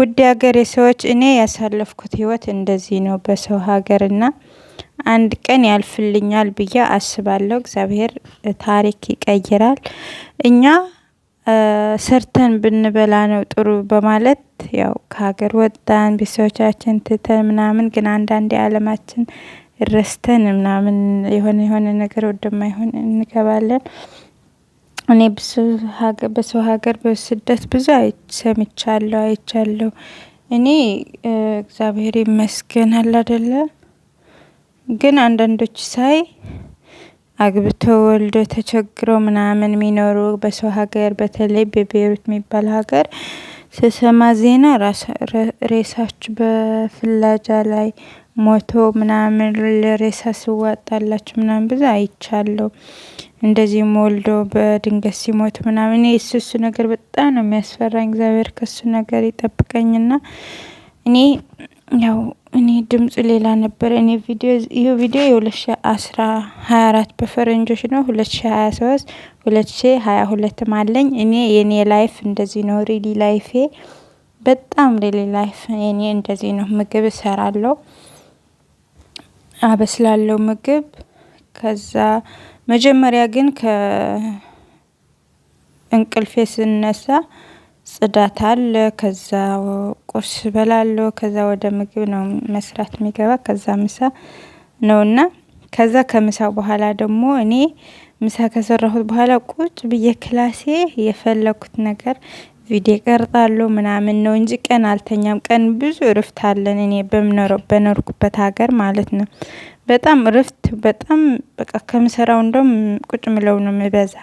ውድ ሀገሬ ሰዎች እኔ ያሳለፍኩት ህይወት እንደዚህ ነው በሰው ሀገርና አንድ ቀን ያልፍልኛል ብዬ አስባለሁ። እግዚአብሔር ታሪክ ይቀይራል። እኛ ሰርተን ብንበላ ነው ጥሩ በማለት ያው ከሀገር ወጣን ቤተሰቦቻችን ትተን ምናምን ግን አንዳንዴ አለማችን ረስተን ምናምን የሆነ ነገር ወደማይሆን እንገባለን። እኔ በሰው ሀገር በስደት ብዙ ሰምቻለሁ አይቻለሁ። እኔ እግዚአብሔር ይመስገን አለ አይደለ። ግን አንዳንዶች ሳይ አግብተው ወልደው ተቸግረው ምናምን የሚኖሩ በሰው ሀገር በተለይ በቤይሩት የሚባል ሀገር ስሰማ ዜና ሬሳችሁ በፍላጃ ላይ ሞቶ ምናምን ለሬሳ ሲዋጣላችሁ ምናምን ብዙ አይቻለሁ። እንደዚህም ወልዶ በድንገት ሲሞት ምናምን እኔ እሱ ነገር በጣም ነው የሚያስፈራኝ። እግዚአብሔር ከሱ ነገር ይጠብቀኝና እኔ ያው እኔ ድምጽ ሌላ ነበር። እኔ ቪዲዮ የ2024 በፈረንጆች ነው 2023 2022 አለኝ። እኔ የኔ ላይፍ እንደዚህ ነው። ሪሊ ላይፌ በጣም ሪሊ ላይፍ የኔ እንደዚህ ነው። ምግብ እሰራለሁ፣ አበስላለሁ ምግብ። ከዛ መጀመሪያ ግን ከእንቅልፌ ስነሳ ጽዳት አለ፣ ከዛ ቁርስ በላለሁ፣ ከዛ ወደ ምግብ ነው መስራት የሚገባ፣ ከዛ ምሳ ነውና ከዛ ከምሳው በኋላ ደግሞ እኔ ምሳ ከሰራሁት በኋላ ቁጭ ብዬ ክላሴ የፈለኩት ነገር ቪዲዮ ቀርጻለሁ ምናምን ነው እንጂ ቀን አልተኛም። ቀን ብዙ እረፍት አለን እኔ በኖርኩበት ሀገር ማለት ነው። በጣም እረፍት በጣም በቃ ከምሰራው እንደውም ቁጭ ምለው ነው የሚበዛ።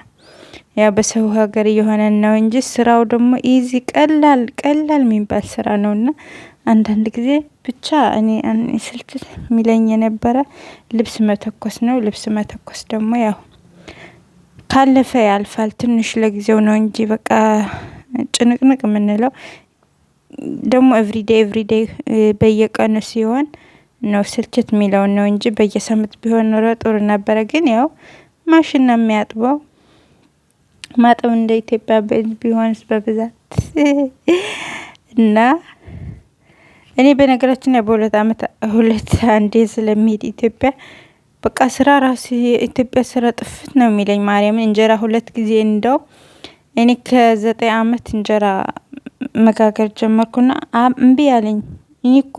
ያው በሰው ሀገር እየሆነ ነው እንጂ ስራው ደግሞ ኢዚ ቀላል የሚባል ስራ ነውና አንዳንድ ጊዜ ብቻ እኔ ስልችት የሚለኝ የነበረ ልብስ መተኮስ ነው። ልብስ መተኮስ ደግሞ ያው ካለፈ ያልፋል። ትንሽ ለጊዜው ነው እንጂ በቃ ጭንቅንቅ የምንለው ደግሞ ኤቭሪዴይ በየቀኑ ሲሆን ነው ስልችት የሚለው ነው እንጂ በየሳምንት ቢሆን ኖሮ ጥሩ ነበረ። ግን ያው ማሽን ነው የሚያጥበው። ማጠብ እንደ ኢትዮጵያ ቢሆንስ በብዛት እና እኔ በነገራችን ላይ በሁለት አመት አንዴ ስለሚሄድ ኢትዮጵያ በቃ ስራ ራሱ የኢትዮጵያ ስራ ጥፍት ነው የሚለኝ። ማርያምን እንጀራ 2 ጊዜ እንደው እኔ ከ9 አመት እንጀራ መጋገር ጀመርኩና እምቢ አለኝ። እኔ እኮ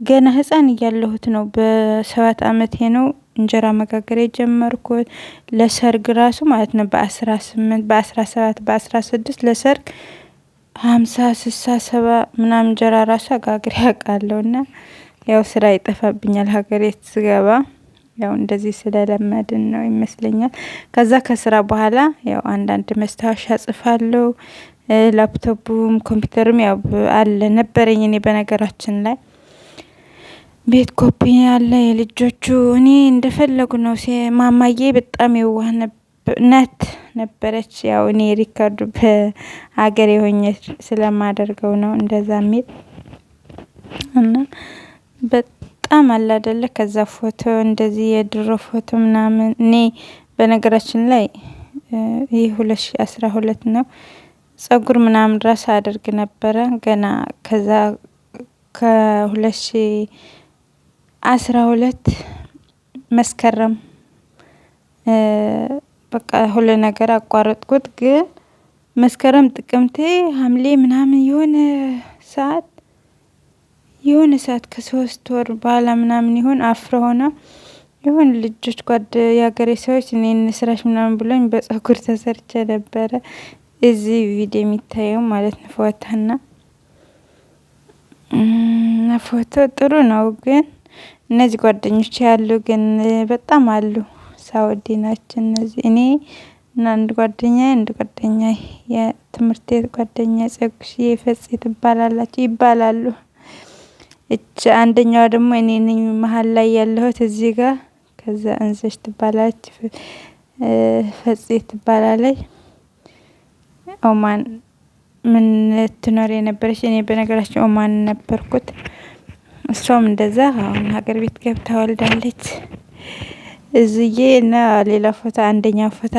ገና ህፃን እያለሁት ነው በ7 አመቴ ነው እንጀራ መጋገር የጀመርኩት። ለሰርግ ራሱ ማለት ነው በ18 በ17 በ16 ለሰርግ 50 60 70 ምናምን እንጀራ ራሱ አጋግሬ አውቃለሁና ያው ስራ ይጠፋብኛል ሀገሬ ስገባ። ያው እንደዚህ ስለለመድን ነው ይመስለኛል። ከዛ ከስራ በኋላ ያው አንዳንድ መስታወሻ ጽፋለሁ። ላፕቶፕም ኮምፒውተርም ያው አለ ነበረኝ። እኔ በነገራችን ላይ ቤት ኮፒ ያለ የልጆቹ እኔ እንደፈለጉ ነው። ማማዬ በጣም የዋህ ነበረች። ያው እኔ ሪከርዱ በሀገሬ ሆኜ ስለማደርገው ነው እንደዛ የሚል እና በጣም አለ አይደለ። ከዛ ፎቶ እንደዚህ የድሮ ፎቶ ምናምን እኔ በነገራችን ላይ ይህ 2012 ነው። ፀጉር ምናምን ራስ አድርግ ነበረ ገና ከዛ ከ2012 መስከረም በቃ ሁሉ ነገር አቋረጥኩት። ግን መስከረም ጥቅምቴ ሐምሌ ምናምን የሆነ ሰዓት ከ3 ወር በኋላ ምናምን ይሆን አፍሮ ሆነ የሆነ ልጆች የሀገሬ ሰዎች እኔን ስራሽ ምናምን ብሎኝ በፀጉር ተሰርቼ ነበረ። እዚህ ቪዲዮ የሚታየው ማለት ነው ፎቶና ፎቶ ጥሩ ነው። ግን እነዚህ ጓደኞች ያሉ ግን በጣም አሉ ሳውዲ ናቸው እነዚህ። እኔ እና አንድ ጓደኛዬ የትምህርት ጓደኛዬ ፀጉርሽዬ ፈጽ ይባላሉ። እቺ አንደኛዋ ደግሞ እኔ ነኝ መሃል ላይ ያለሁት እዚህ ጋር። ከዛ እንዘሽ ትባላለች፣ ፈጽ ትባላለች። ኦማን ምን ትኖር የነበረች እኔ በነገራችን ኦማን ነበርኩት። እሷም እንደዛ አሁን ሀገር ቤት ገብታ ወልዳለች። እዚዬ እና ሌላ ፎቶ አንደኛው ፎቶ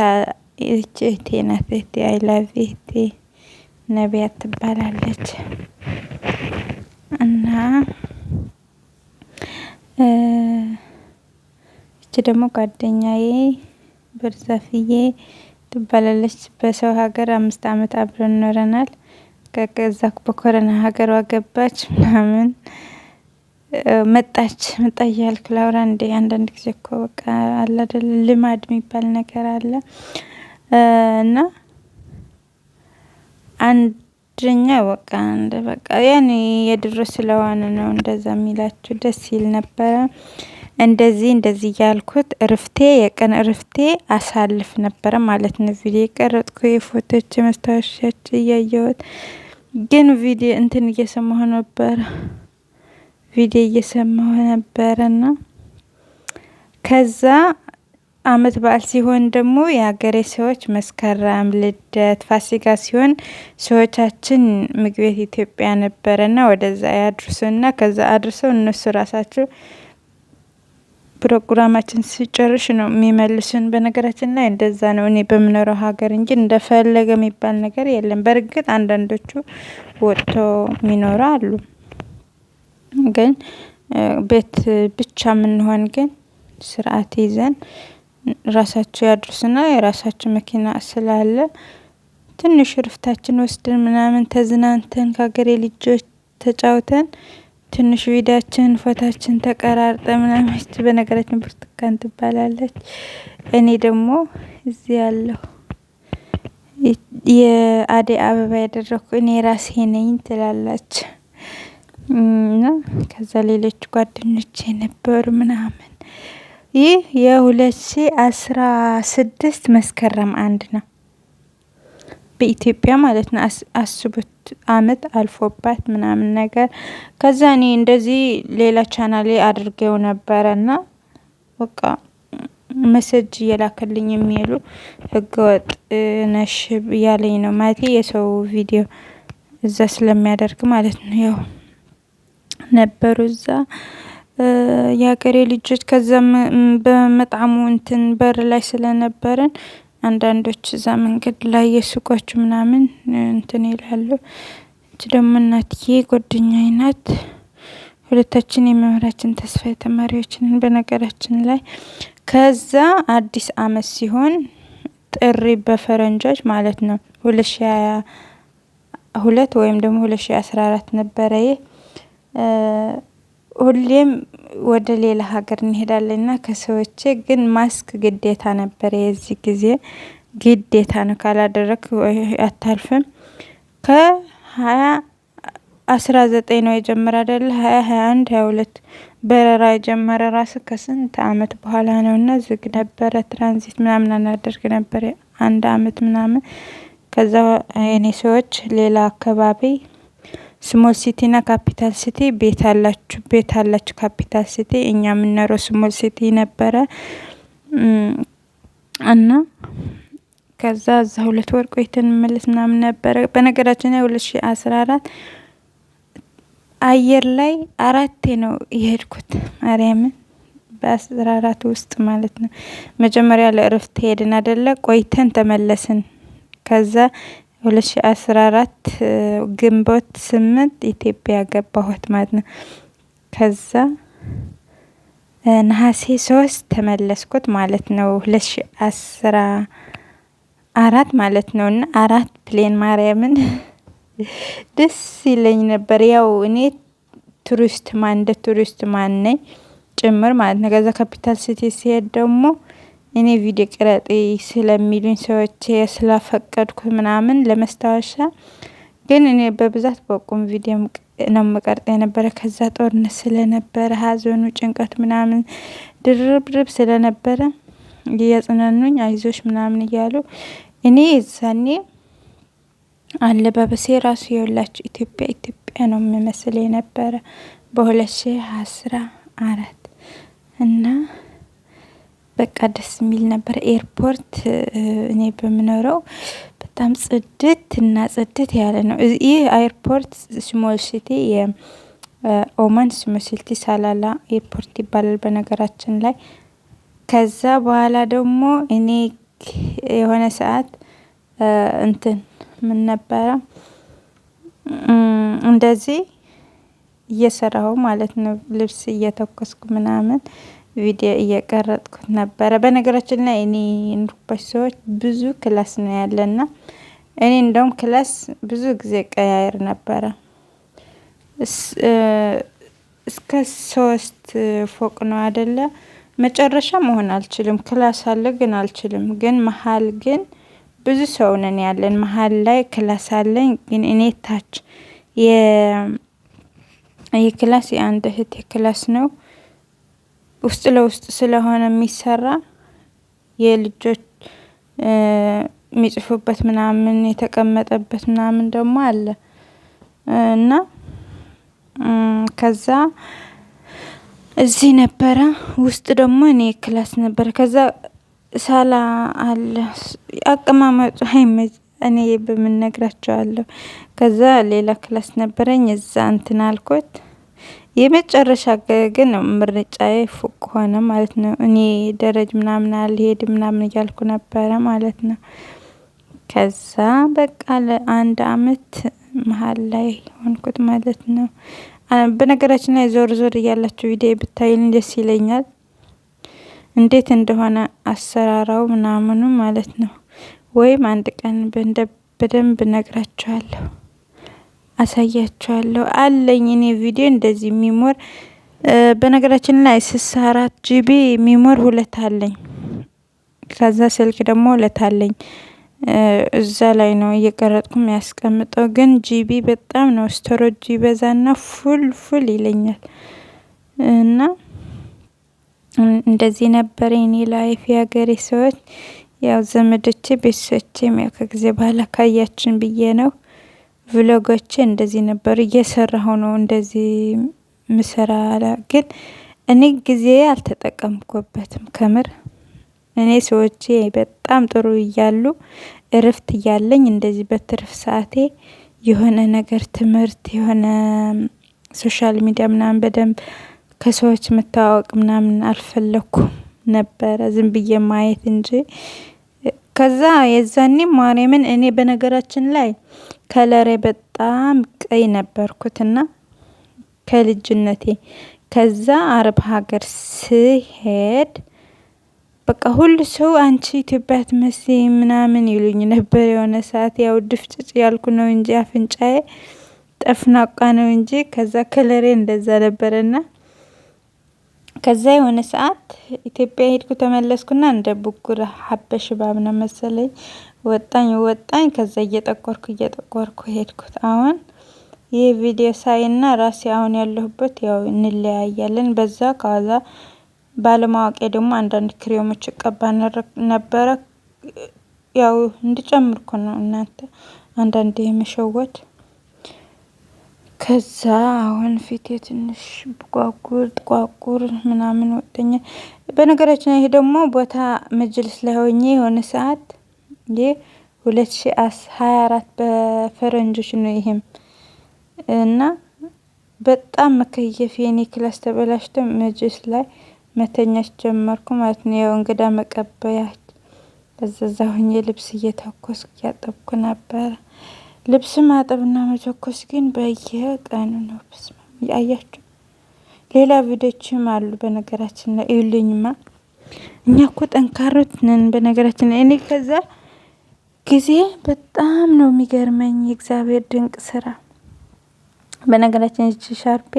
እህቴ ናት። እህቴ አይ ላቭ እህቴ ነቢያት ትባላለች። እቺ ደግሞ ጓደኛዬ በርዛፍዬ ትባላለች። በሰው ሀገር 5 አመት አብረን ኖረናል። ከዛ በኮረና ሀገሯ ገባች ምናምን መጣ እያልኩ ላውራ እንዴ? አንዳንድ ጊዜ እኮ በቃ አለ አይደል ልማድ የሚባል ነገር አለ። እና አንደኛ በቃ ያኔ የድሮ ስለሆነ ነው እንደዛ የሚላችሁ ደስ ይል ነበረ። እንደዚህ ያልኩት የቀን እረፍቴ አሳልፍ ነበረ ማለት ነው። ቪዲዮ ቀረጥኩ፣ የፎቶች መስታወሻች እያየሁት ግን ቪዲዮ እንትን እየሰማሁ ነበር። ነበርና ከዛ አመት በዓል ሲሆን ደግሞ የሀገሬ ሰዎች መስከረም፣ ልደት፣ ፋሲካ ሲሆን ሰዎቻችን ምግብ ቤት ኢትዮጵያ ነበረና ወደዛ ያድርሱና ከዛ አድርሰው እነሱ ራሳቸው ፕሮግራማችን ሲጨርሽ ነው የሚመልሱን። በነገራችን ላይ እንደዛ ነው እኔ በምኖረው ሀገር እንጂ እንደፈለገ የሚባል ነገር የለም። በእርግጥ አንዳንዶቹ ወጥቶ የሚኖሩ አሉ። ግን ቤት ብቻ የምንሆን ግን ስርዓት ይዘን ራሳቸው ያድርሱና የራሳቸው መኪና ስላለ ትንሽ እረፍታችን ወስደን ምናምን ተዝናንተን ከሀገሬ ልጆች ተጫውተን ትንሽ ቪዲዮአችን ፎቶአችን ተቀራርጠ ምናምን። በነገራችን ብርቱካን ትባላለች። እኔ ደግሞ እዚህ ያለው የአደይ አበባ ያደረኩ እኔ ራሴ ነኝ ትላላች። እና ከዛ ሌሎች ጓደኞቼ ነበሩ ምናምን። ይህ የ2016 መስከረም 1 ነው በኢትዮጵያ ማለት ነው። አስቡት አመት አልፎባት ምናምን ነገር። ከዛ እኔ እንደዚህ ሌላ ቻናሌ አድርጌው ነበረና በቃ መሰጅ እየላከልኝ የሚሉ ህገወጥ ነሽ ያለኝ ነው ማለት የሰው ቪዲዮ እዛ ስለሚያደርግ ማለት ነው። ያው ነበሩ እዛ የሀገሬ ልጆች። ከዛም በመጣሙ እንትን በር ላይ ስለነበረን አንዳንዶች እዛ መንገድ ላይ የሱቆች ምናምን እንትን ይላሉ። እቺ ደግሞ እናትዬ ጓደኛዬ ናት። ሁለታችን የመምህራችን ተስፋ ተማሪዎች ነን በነገራችን ላይ። ከዛ አዲስ አመት ሲሆን ጥሪ በፈረንጆች ማለት ነው 2022 ወይም ደግሞ 2014 ነበረ። ሁሌም ወደ ሌላ ሀገር እንሄዳለንና ከሰዎቼ ግን ማስክ ግዴታ ነበር። የዚህ ጊዜ ግዴታ ነው ካላደረክ አታልፍም። ከ2019 ነው የጀመረ አይደል? 2021 22 በረራ የጀመረ ራሱ ከስንት አመት በኋላ ነውና ዝግ ነበረ። ትራንዚት ምናምን እናደርግ ነበር 1 አመት ምናምን። ከዛ የኔ ሰዎች ሌላ አካባቢ ስሞል ሲቲ እና ካፒታል ሲቲ ቤት አላችሁ ካፒታል ሲቲ፣ እኛ የምንኖረው ስሞል ሲቲ ነበረ። እና ከዛ 2 ወር ቆይተን መለስ ምናምን ነበረ። በነገራችን ላይ 2014 አየር ላይ 4 ነው የሄድኩት ማርያምን በ14 ውስጥ ማለት ነው። መጀመሪያ ለእረፍት ሄድን አይደለ? ቆይተን ተመለስን። ከዛ 2014 ግንቦት 8 ኢትዮጵያ ገባሁት ማለት ነው። ከዛ ነሐሴ 3 ተመለስኩት ማለት ነው 2014 ማለት ነው። እና 4 ፕሌን ማርያምን ደስ ይለኝ ነበር። ያው እኔ እንደ ቱሪስት ማን ነኝ ጭምር ማለት ነው። ከዛ ካፒታል ሲቲ ሲሄድ ደግሞ እኔ ቪዲዮ ቅረጤ ስለሚሉኝ ሰዎች ስላፈቀድኩ ምናምን ለመስታወሻ ግን እኔ በብዛት በቁም ቪዲዮ ነው መቀርጥ የነበረ። ከዛ ጦርነት ስለነበረ ሀዘኑ ጭንቀት ምናምን ድርብ ስለነበረ እያጽናኑኝ አይዞሽ ምናምን እያሉ እኔ እዛኔ አለባበሴ ራሱ የሁላችሁ ኢትዮጵያ ነው የሚመስል የነበረ በ2014 እና በቃ ደስ የሚል ነበር። ኤርፖርት እኔ በምኖረው በጣም ጽድት ያለ ነው። ይህ ኤርፖርት ስሞል ሲቲ የኦማን ስሞል ሲቲ ሳላላ ኤርፖርት ይባላል በነገራችን ላይ። ከዛ በኋላ ደግሞ እኔ የሆነ ሰዓት እንትን ምን ነበረ እንደዚህ እየሰራሁ ማለት ነው። ልብስ እየተኮስኩ ምናምን ቪዲዮ እየቀረጥኩት ነበረ። በነገራችን ላይ እኔ የኖርኩበት ሰዎች ብዙ ክላስ ነው ያለና እኔ እንደውም ክላስ ብዙ ጊዜ ቀያየር ነበረ። እስከ 3 ፎቅ ነው አይደለ? መጨረሻ መሆን አልችልም። ክላስ አለ ግን አልችልም። ግን መሃል ግን ብዙ ሰው ነን ያለን። መሃል ላይ ክላስ አለኝ ግን እኔ ታች የክላስ የአንድ እህቴ ክላስ ነው። ውስጥ ለውስጥ ስለሆነ የሚሰራ የልጆች የሚጽፉበት ምናምን የተቀመጠበት ምናምን ደግሞ አለ እና ከዛ እዚህ ነበረ። ውስጥ ደግሞ እኔ ክላስ ነበር። ከዛ ሳላ አለ አቀማመጡ አይመች እኔ በምን እነግራቸዋለሁ። ከዛ ሌላ ክላስ ነበረኝ እዛ እንትን አልኩት። የመጨረሻ ግን ምርጫዬ ፎቅ ሆነ ማለት ነው። እኔ ደረጃ ምናምን አልሄድም ምናምን እያልኩ ነበረ ማለት ነው። ከዛ በቃ ለ1 አመት መሃል ላይ ሆንኩት ማለት ነው። በነገራችን ላይ ዞር ዞር እያላችሁ ቪዲዮ ብታዩልኝ ደስ ይለኛል። እንዴት እንደሆነ አሰራራው ምናምኑ ማለት ነው። ወይም አንድ ቀን በደንብ እነግራችኋለሁ፣ አሳያችኋለሁ። አለኝ እኔ ቪዲዮ እንደዚህ ሚሞር በነገራችን ላይ 64 ጂቢ ሚሞር 2 አለኝ። ከዛ ስልክ ደግሞ 2 አለኝ። እዛ ላይ ነው እየቀረጥኩም ያስቀምጠው። ግን ጂቢ በጣም ነው ስቶሬጅ ይበዛና ፉል ይለኛል። እና እንደዚህ ነበር የኔ ላይፍ የሀገሬ ሰዎች። ያው ዘመዶቼ ቤተሰቦቼም ያው ከጊዜ በኋላ ካያችን ብዬ ነው። ቭሎጎቼ እንደዚህ ነበር። እየሰራሁ ነው እንደዚህ ምሰራ። ግን እኔ ጊዜ አልተጠቀምኩበትም ከምር። እኔ ሰዎቼ በጣም ጥሩ እያሉ እረፍት እያለኝ እንደዚህ በትርፍ ሰዓቴ የሆነ ነገር ትምህርት የሆነ ሶሻል ሚዲያ ምናምን በደንብ ከሰዎች መተዋወቅ ምናምን አልፈለኩም ነበረ። ዝም ብዬ ማየት እንጂ። ከዛ የዛኔ ማርያምን እኔ በነገራችን ላይ ከለሬ በጣም ቀይ ነበርኩትና ከልጅነቴ ከዛ አረብ ሀገር ስሄድ በቃ ሁሉ ሰው አንቺ ኢትዮጵያ አትመስይም ምናምን ይሉኝ ነበር። የሆነ ሰዓት ያው ድፍጭጭ ያልኩ ነው እንጂ አፍንጫዬ ጠፍናቋ ነው እንጂ ከዛ ከለሬ እንደዛ ነበርና ከዛ የሆነ ሰዓት ኢትዮጵያ ሄድኩ ተመለስኩና እንደ ብጉር ሀበሽ ባብ ነው መሰለኝ ወጣኝ። ከዛ እየጠቆርኩ ሄድኩት። አሁን ይሄ ቪዲዮ ሳይና ራሴ አሁን ያለሁበት ያው እንለያያለን። በዛ ካዛ ባለማወቄ ደግሞ አንዳንድ ክሬሞች ቀባ ነበረ። ያው እንድጨምርኩ ነው እናንተ አንዳንዴ መሸወድ። ከዛ አሁን ፊቴ ትንሽ ጥቋቁር ምናምን ወጥኛ። በነገራችን ይሄ ደግሞ ቦታ መጅልስ ላይ ሆኜ የሆነ ሰዓት 2024 በፈረንጆች ነው ይሄም እና በጣም መከየፍ የኔ ክላስ ተበላሽቶ መጅልስ ላይ መተኛት ጀመርኩ ማለት ነው። ያው እንግዳ መቀበያ በዛ ሆኜ ልብስ እየተኮስኩ ያጠብኩ ነበር። ልብስ ማጠብና መተኮስ ግን በየቀኑ ነው። በስመአብ አያችሁ። ሌላ ቪዲዮችም አሉ በነገራችን ላይ እዩልኝማ። እኛ እኮ ጠንካሮች ነን በነገራችን ላይ። እኔ ከዛ ጊዜ በጣም ነው የሚገርመኝ የእግዚአብሔር ድንቅ ስራ። በነገራችን እቺ ሻርፔ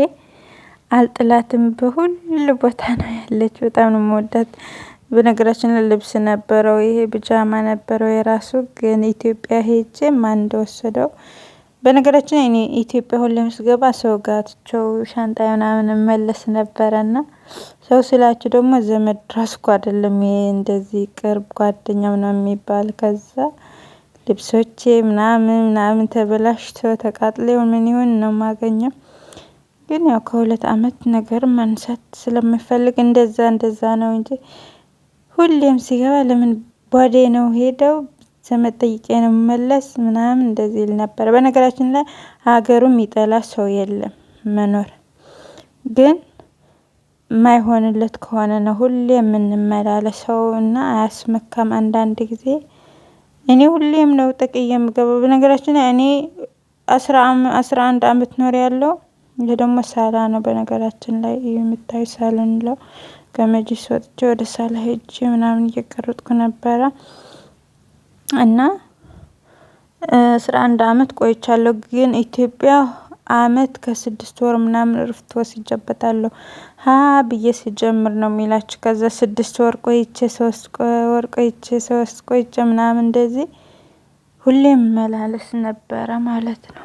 አልጥላትም፣ በሁሉ ቦታ ነው ያለች። በጣም ነው የምወዳት። በነገራችን ላይ ልብስ ነበረው፣ ይሄ ቢጃማ ነበረው የራሱ። ግን ኢትዮጵያ ሄጄ ማን እንደወሰደው በነገራችን ላይ እኔ ኢትዮጵያ ሁሌም ስገባ ሰው ጋር ትቼው ሻንጣዬ ምናምን መለስ ነበረና ሰው ስላችሁ ደግሞ ዘመድ ራስ እኮ አይደለም እንደዚህ ቅርብ ጓደኛ ምናምን የሚባል። ከዛ ልብሶቼ ምናምን ተበላሽቶ ተቃጥለው ምን ይሁን ነው የማገኘው። ግን ያው ከ2 አመት ነገር ማንሳት ስለምፈልግ እንደዛ ነው እንጂ ሁሌም ሲገባ ለምን ባዴ ነው ሄደው ዘመድ ጠይቄ ነው መለስ ምናምን እንደዚህ ይል ነበር። በነገራችን ላይ ሀገሩም ይጠላ ሰው የለም መኖር። ግን ማይሆንለት ከሆነ ነው ሁሌ የምንመላለሰው እና አያስመካም አንዳንድ ጊዜ። እኔ ሁሌም ነው ጠቅዬ የምገባው። በነገራችን ላይ እኔ 11 አመት ኖር ያለው ይሄ ደግሞ ሳላ ነው። በነገራችን ላይ የምታዩ ሳሎን ነው። ከመጅሊስ ወጥቼ ወደ ሳላ ሄጄ ምናምን እየቀረጥኩ ነበረ እና 11 አመት ቆይቻለሁ። ግን ኢትዮጵያ አመት ከ6 ወር ምናምን እረፍት ወስጄበታለሁ። ብዬ ሲጀምር ነው የሚላችሁ። ከዛ 6 ወር ቆይቼ 3 ወር ቆይቼ 3 ቆይቼ ምናምን እንደዚህ ሁሌም መላለስ ነበረ ማለት ነው።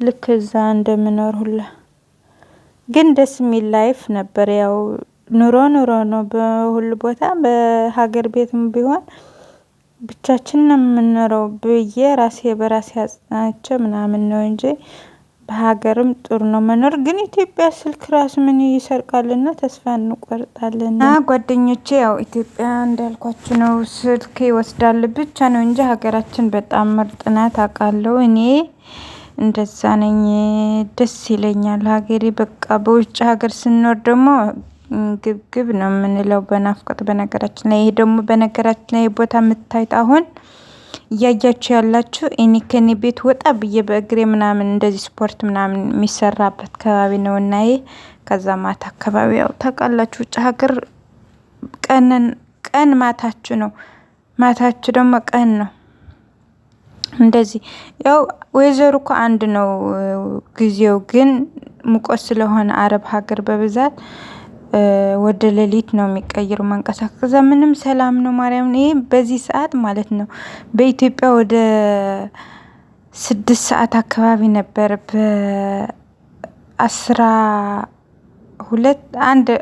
ልክ እዛ እንደምኖር ሁላ ግን ደስ የሚል ላይፍ ነበር። ያው ኑሮ ነው በሁሉ ቦታ በሀገር ቤትም ቢሆን ብቻችን ነው የምንኖረው ብዬ ራሴ በራሴ አጽናቼ ምናምን ነው እንጂ በሀገርም ጥሩ ነው መኖር። ግን ኢትዮጵያ ስልክ ራሱ ምን ይሰርቃልና ተስፋ እንቆርጣለን። ጓደኞቼ ያው ኢትዮጵያ እንዳልኳችሁ ነው ስልክ ይወስዳል ብቻ ነው እንጂ ሀገራችን በጣም ምርጥ ናት አውቃለሁ። እኔ እንደዛ ነኝ፣ ደስ ይለኛል ሀገሬ። በቃ በውጭ ሀገር ስንኖር ደግሞ ግብግብ ነው የምንለው በናፍቆት። በነገራችን ላይ ይሄ ደግሞ በነገራችን ላይ ቦታ የምታዩት አሁን እያያችሁ ያላችሁ እኔ ከኔ ቤት ወጣ ብዬ በእግሬ ምናምን እንደዚህ ስፖርት ምናምን የሚሰራበት አካባቢ ነው እና ይሄ ከዛ ማታ አካባቢ ያው ታውቃላችሁ ውጭ ሀገር ቀን ማታችሁ ነው፣ ማታችሁ ደግሞ ቀን ነው። እንደዚህ ያው ወይዘሩ እኮ አንድ ነው ጊዜው፣ ግን ሙቀት ስለሆነ አረብ ሀገር በብዛት ወደ ሌሊት ነው የሚቀይሩ መንቀሳቀስ። ምንም ሰላም ነው ማርያም። ይሄ በዚህ ሰዓት ማለት ነው በኢትዮጵያ ወደ 6 ሰዓት አካባቢ ነበር።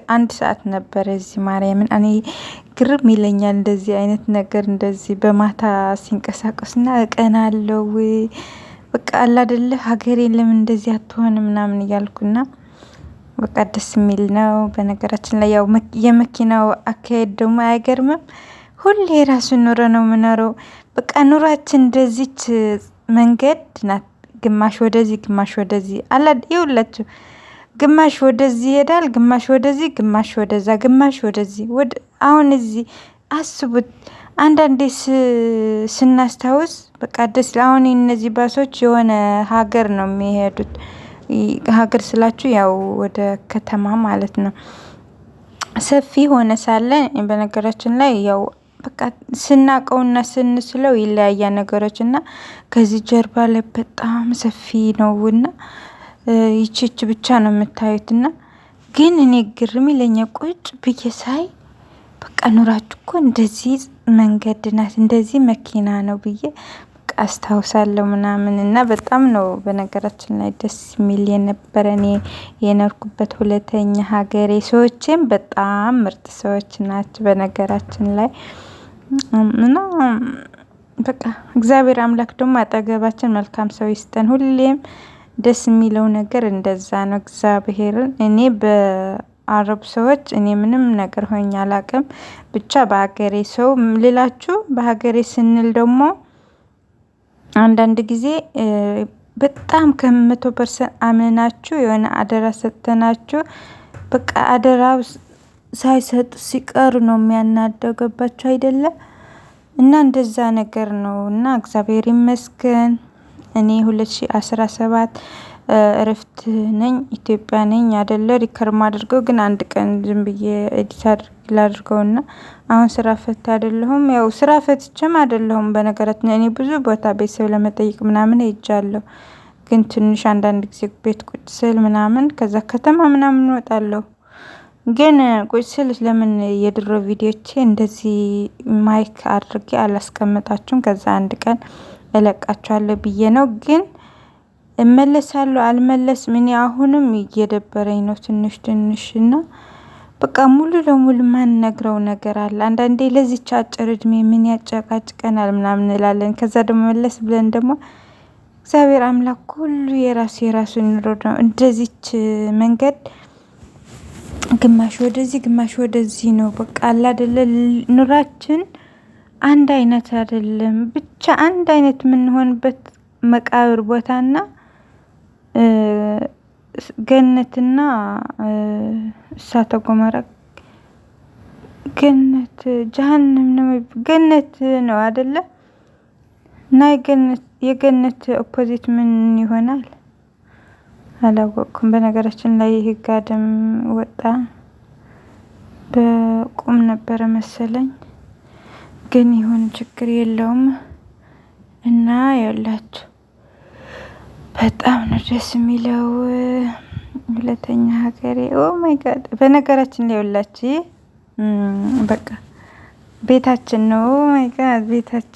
አንድ ሰዓት ነበር እዚህ ማርያምን። እኔ ግርም ይለኛል እንደዚህ አይነት ነገር እንደዚህ በማታ ሲንቀሳቀስና ቀን አለው በቃ አለ አይደለ ሀገሬን ለምን እንደዚህ አትሆን ምናምን እያልኩና በቃ ደስ የሚል ነው። በነገራችን ላይ ያው የመኪናው አካሄድ ደግሞ አይገርምም። ሁሌ የራሱን ኑሮ ነው የምኖረው። በቃ ኑሯችን እንደዚች መንገድ ናት። ግማሽ ወደዚህ ግማሽ ወደዚህ አላ ይውላችሁ። ግማሽ ወደዚህ ይሄዳል፣ ግማሽ ወደዚህ፣ ግማሽ ወደዛ፣ ግማሽ ወደዚህ። አሁን እዚህ አስቡት። አንዳንዴ ስናስታውስ በቃ ደስ አሁን እነዚህ ባሶች የሆነ ሀገር ነው የሚሄዱት። ሀገር ስላችሁ ያው ወደ ከተማ ማለት ነው። ሰፊ ሆነ ሳለ በነገራችን ላይ ያው በቃ ስናቀውና ስንስለው ይለያያ ነገሮች እና ከዚህ ጀርባ ላይ በጣም ሰፊ ነውና ይቺ ብቻ ነው የምታዩትና ግን እኔ ግርም ይለኛል ቁጭ ብዬ ሳይ በቃ ኑራችሁ እኮ እንደዚህ መንገድ ናት፣ እንደዚህ መኪና ነው ብዬ አስታውሳለሁ ምናምን እና በጣም ነው በነገራችን ላይ ደስ የሚል የነበረ። እኔ የኖርኩበት ሁለተኛ ሀገሬ ሰዎችም በጣም ምርጥ ሰዎች ናቸው በነገራችን ላይ እና በቃ እግዚአብሔር አምላክ ደግሞ አጠገባችን መልካም ሰው ይስጠን። ሁሌም ደስ የሚለው ነገር እንደዛ ነው። እግዚአብሔርን እኔ በአረብ ሰዎች እኔ ምንም ነገር ሆኜ አላውቅም። ብቻ በሀገሬ ሰው ልላችሁ በሀገሬ ስንል ደግሞ አንዳንድ ጊዜ በጣም ከ100% አምናችሁ የሆነ አደራ ሰጥተናችሁ በቃ አደራው ሳይሰጥ ሲቀር ነው የሚያናደገባችሁ አይደለም። እና እንደዛ ነገር ነው እና እግዚአብሔር ይመስገን እኔ 2017 እረፍት ነኝ፣ ኢትዮጵያ ነኝ አይደለ። ሪከርም አድርገው ግን አንድ ቀን ዝም ብዬ ኤዲት ላድርገውና አሁን ስራ ፈት አይደለሁም። ያው ስራ ፈትቼም አይደለሁም በነገራችን እኔ ብዙ ቦታ ቤተሰብ ለመጠየቅ ምናምን ሄጃለሁ። ግን ትንሽ አንዳንድ ጊዜ ቤት ቁጭ ስል ምናምን ከዛ ከተማ ምናምን እወጣለሁ። ግን ቁጭ ስል ለምን የድሮ ቪዲዮቼ እንደዚህ ማይክ አድርጌ አላስቀምጣችሁም? ከዛ አንድ ቀን እለቃችኋለሁ ብዬ ነው። ግን እመለሳለሁ አልመለስም። እኔ አሁንም እየደበረኝ ነው ትንሽ እና በቃ ሙሉ ለሙሉ ማን ነግረው ነገር አለ። አንዳንዴ ለዚች አጭር እድሜ ምን ያጨቃጭቀናል ምናምን እንላለን። ከዛ ደግሞ መለስ ብለን ደግሞ እግዚአብሔር አምላክ ሁሉ የራሱ ኑሮ ነው። እንደዚች መንገድ ግማሽ ወደዚህ ግማሽ ወደዚህ ነው። በቃ አለ አይደለ ኑራችን አንድ አይነት አይደለም። ብቻ አንድ አይነት የምንሆንበት መቃብር ቦታና ገነትና እሳተ ገሞራ ገነት ጀሃነም ነው። ገነት ነው አይደለ? እና የገነት ኦፖዚት ምን ይሆናል? አላወቅኩም። በነገራችን ላይ ይህ ጋድም ወጣ በቁም ነበረ መሰለኝ፣ ግን ይሁን ችግር የለውም። እና ያላችሁ በጣም ነው ደስ የሚለው። ሁለተኛ ሀገሬ ኦ ማይ ጋድ። በነገራችን ላይ ያላችሁ በቃ ቤታችን ነው። ኦ ማይ ጋድ ቤታችን